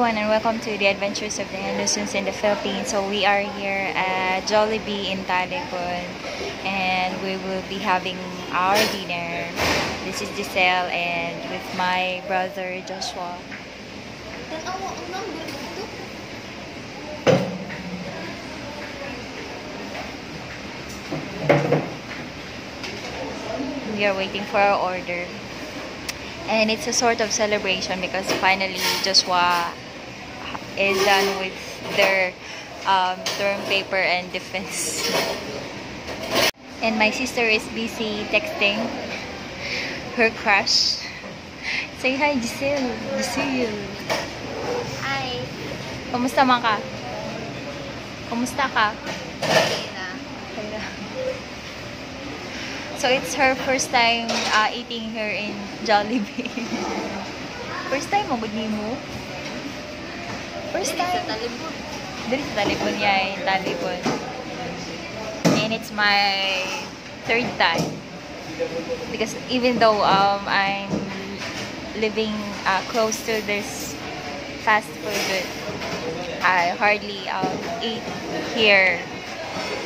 everyone, and welcome to the Adventures of the Hendersons in the Philippines. So we are here at Jollibee in Talipon, and we will be having our dinner. This is Giselle and with my brother Joshua. We are waiting for our order. And it's a sort of celebration because finally Joshua is done with their term paper and defense. And my sister is busy texting her crush. Say hi, Giselle. Giselle. Hi. Kumusta man ka? Kumusta ka? Okay na. So it's her first time eating here in Jollibee. First time mo, good mo? First time? Sa Talipon. Dito sa Talipon niya, in Talipon. And it's my third time. Because even though I'm living close to this fast food, I hardly eat here.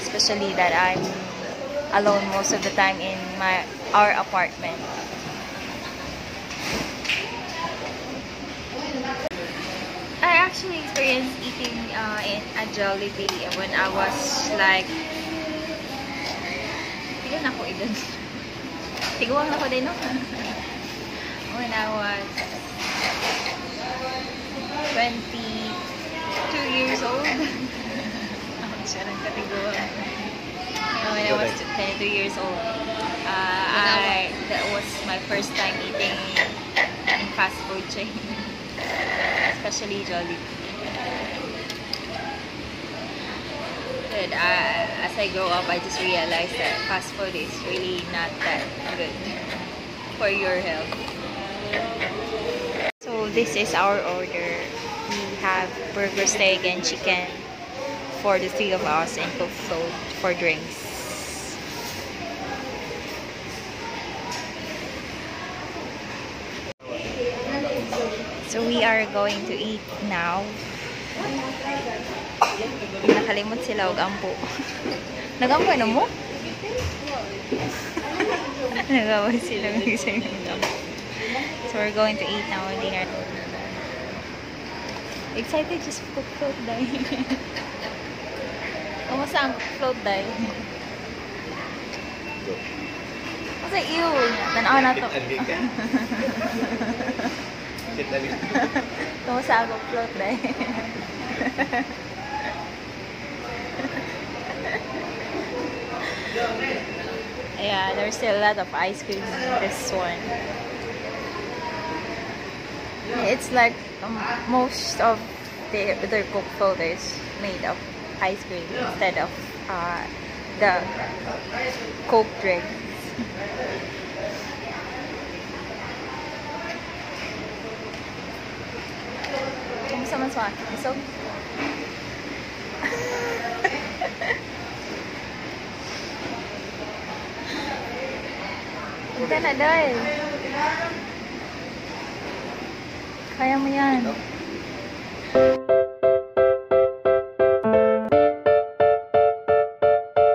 Especially that I'm alone most of the time in our apartment. I actually experienced eating in a Jollibee when I was like, ilan ako ilan? Tiguang ako din, no? When I was 22 years old. Ako siya ng katiguang. When I was 22 years old, that was my first time eating in fast food chain, especially Jollibee. But as I grow up, I just realized that fast food is really not that good for your health. So this is our order. We have burger, steak, and chicken for the three of us, and Coke float for drinks. So we are going to eat now. Nakalimot sila og ampo. Nagampo na mo? Nagawa sila ng isang. So we're going to eat now dinner. Excited just cook float dahil. Kamusta ang float dahil? Kasi ew. Tanaw na to. Kamusta ang float dahil? Yeah, there's still a lot of ice cream in this one. It's like most of their Coke float is made of ice cream instead of the Coke drinks. Kumusta man sa akin? So, punta na dahil. Kaya mo yan.